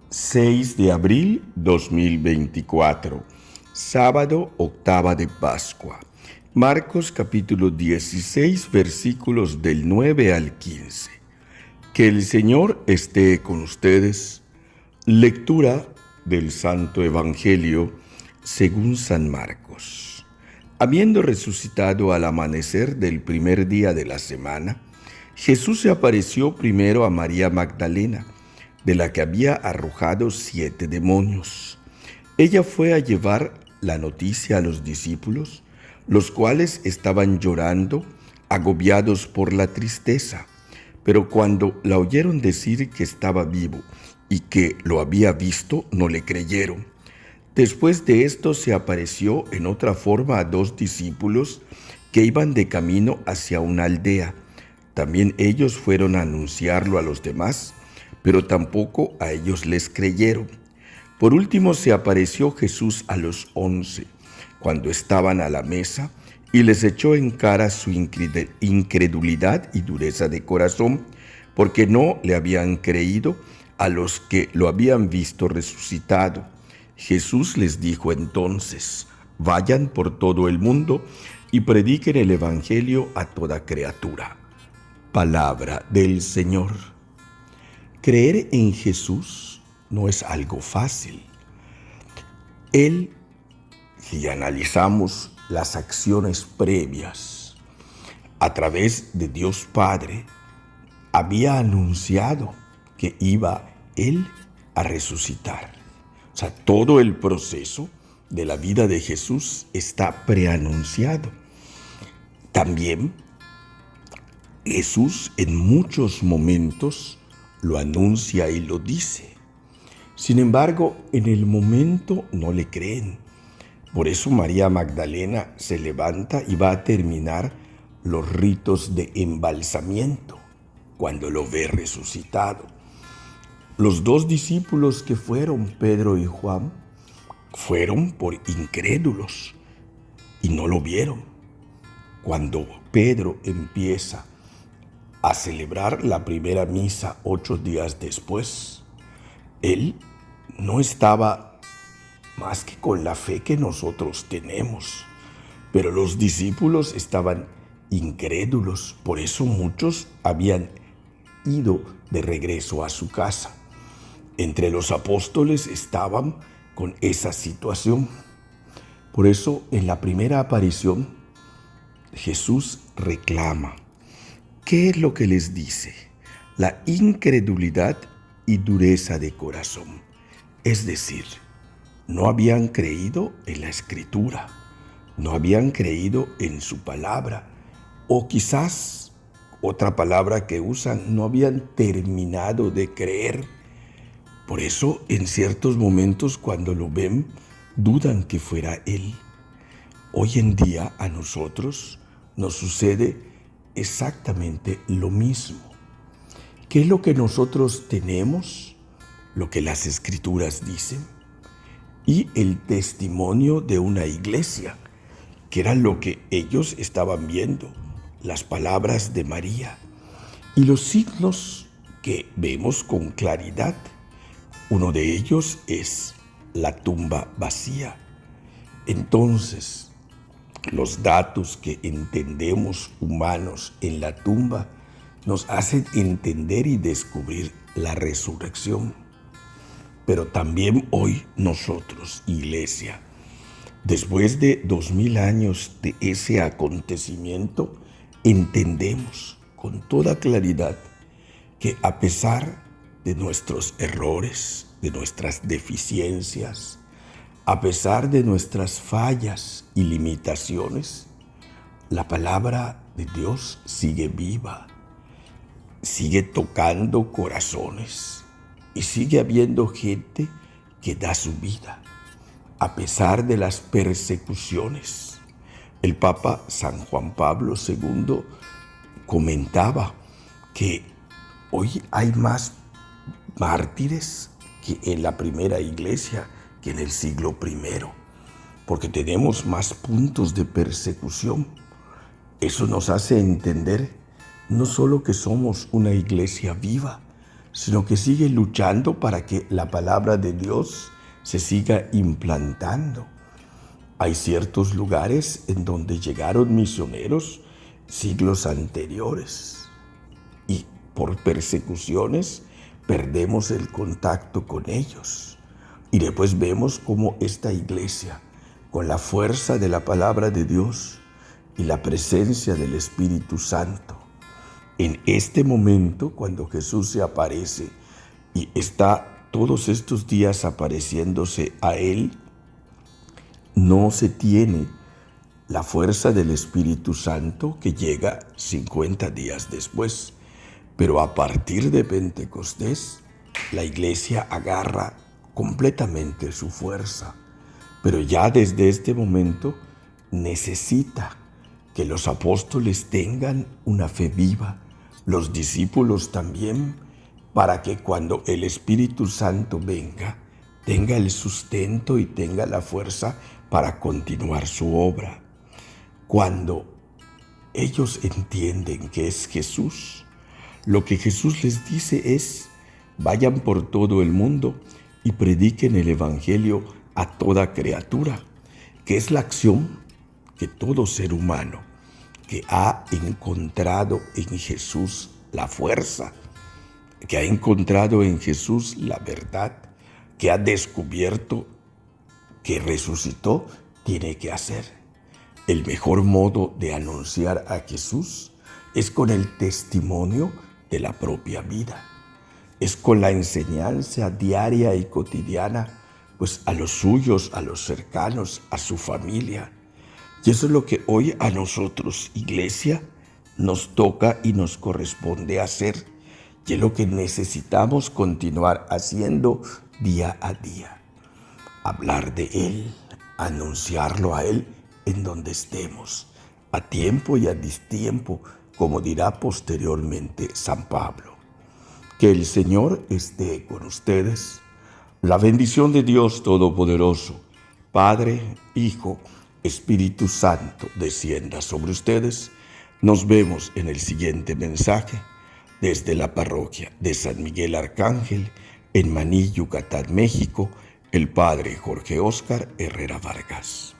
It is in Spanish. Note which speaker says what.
Speaker 1: 6 de abril 2024, sábado octava de Pascua. Marcos capítulo 16, versículos del 9 al 15. Que el Señor esté con ustedes. Lectura del Santo Evangelio según San Marcos. Habiendo resucitado al amanecer del primer día de la semana, Jesús se apareció primero a María Magdalena, de la que había arrojado 7 demonios. Ella fue a llevar la noticia a los discípulos, los cuales estaban llorando, agobiados por la tristeza. Pero cuando la oyeron decir que estaba vivo y que lo había visto, no le creyeron. Después de esto se apareció en otra forma a 2 discípulos que iban de camino hacia una aldea. También ellos fueron a anunciarlo a los demás, pero tampoco a ellos les creyeron. Por último se apareció Jesús a los 11, cuando estaban a la mesa, y les echó en cara su incredulidad y dureza de corazón, porque no le habían creído a los que lo habían visto resucitado. Jesús les dijo entonces: vayan por todo el mundo y prediquen el Evangelio a toda criatura. Palabra del Señor. Creer en Jesús no es algo fácil. Él, si analizamos las acciones previas, a través de Dios Padre, había anunciado que iba Él a resucitar. O sea, todo el proceso de la vida de Jesús está preanunciado. También Jesús en muchos momentos lo anuncia y lo dice. Sin embargo, en el momento no le creen. Por eso María Magdalena se levanta y va a terminar los ritos de embalsamiento cuando lo ve resucitado. Los 2 discípulos que fueron, Pedro y Juan, fueron por incrédulos y no lo vieron. Cuando Pedro empieza a celebrar la primera misa 8 días después, él no estaba más que con la fe que nosotros tenemos, pero los discípulos estaban incrédulos, por eso muchos habían ido de regreso a su casa. Entre los apóstoles estaban con esa situación. Por eso en la primera aparición Jesús reclama. ¿Qué es lo que les dice? La incredulidad y dureza de corazón. Es decir, no habían creído en la Escritura, no habían creído en su palabra, o quizás, otra palabra que usan, no habían terminado de creer. Por eso, en ciertos momentos, cuando lo ven, dudan que fuera Él. Hoy en día, a nosotros nos sucede exactamente lo mismo. ¿Qué es lo que nosotros tenemos? Lo que las Escrituras dicen y el testimonio de una iglesia, que era lo que ellos estaban viendo, las palabras de María y los signos que vemos con claridad. Uno de ellos es la tumba vacía. Entonces, los datos que entendemos humanos en la tumba nos hacen entender y descubrir la resurrección. Pero también hoy nosotros, iglesia, después de 2000 años de ese acontecimiento, entendemos con toda claridad que a pesar de nuestros errores, de nuestras deficiencias, a pesar de nuestras fallas y limitaciones, la palabra de Dios sigue viva, sigue tocando corazones y sigue habiendo gente que da su vida a pesar de las persecuciones. El Papa San Juan Pablo II comentaba que hoy hay más mártires que en la primera iglesia, que en el siglo I, porque tenemos más puntos de persecución. Eso nos hace entender no solo que somos una iglesia viva, sino que sigue luchando para que la palabra de Dios se siga implantando. Hay ciertos lugares en donde llegaron misioneros siglos anteriores y por persecuciones perdemos el contacto con ellos. Y después vemos cómo esta iglesia, con la fuerza de la palabra de Dios y la presencia del Espíritu Santo, en este momento cuando Jesús se aparece y está todos estos días apareciéndose a él, no se tiene la fuerza del Espíritu Santo que llega 50 días después. Pero a partir de Pentecostés, la iglesia agarra completamente su fuerza. Pero ya desde este momento necesita que los apóstoles tengan una fe viva, los discípulos también, para que cuando el Espíritu Santo venga, tenga el sustento y tenga la fuerza para continuar su obra. Cuando ellos entienden que es Jesús, lo que Jesús les dice es: vayan por todo el mundo y prediquen el Evangelio a toda criatura, que es la acción que todo ser humano que ha encontrado en Jesús la fuerza, que ha encontrado en Jesús la verdad, que ha descubierto que resucitó, tiene que hacer. El mejor modo de anunciar a Jesús es con el testimonio de la propia vida. Es con la enseñanza diaria y cotidiana, pues a los suyos, a los cercanos, a su familia. Y eso es lo que hoy a nosotros, iglesia, nos toca y nos corresponde hacer. Y es lo que necesitamos continuar haciendo día a día. Hablar de Él, anunciarlo a Él en donde estemos, a tiempo y a destiempo, como dirá posteriormente San Pablo. Que el Señor esté con ustedes. La bendición de Dios Todopoderoso, Padre, Hijo, Espíritu Santo, descienda sobre ustedes. Nos vemos en el siguiente mensaje desde la parroquia de San Miguel Arcángel, en Maní, Yucatán, México, el Padre Jorge Óscar Herrera Vargas.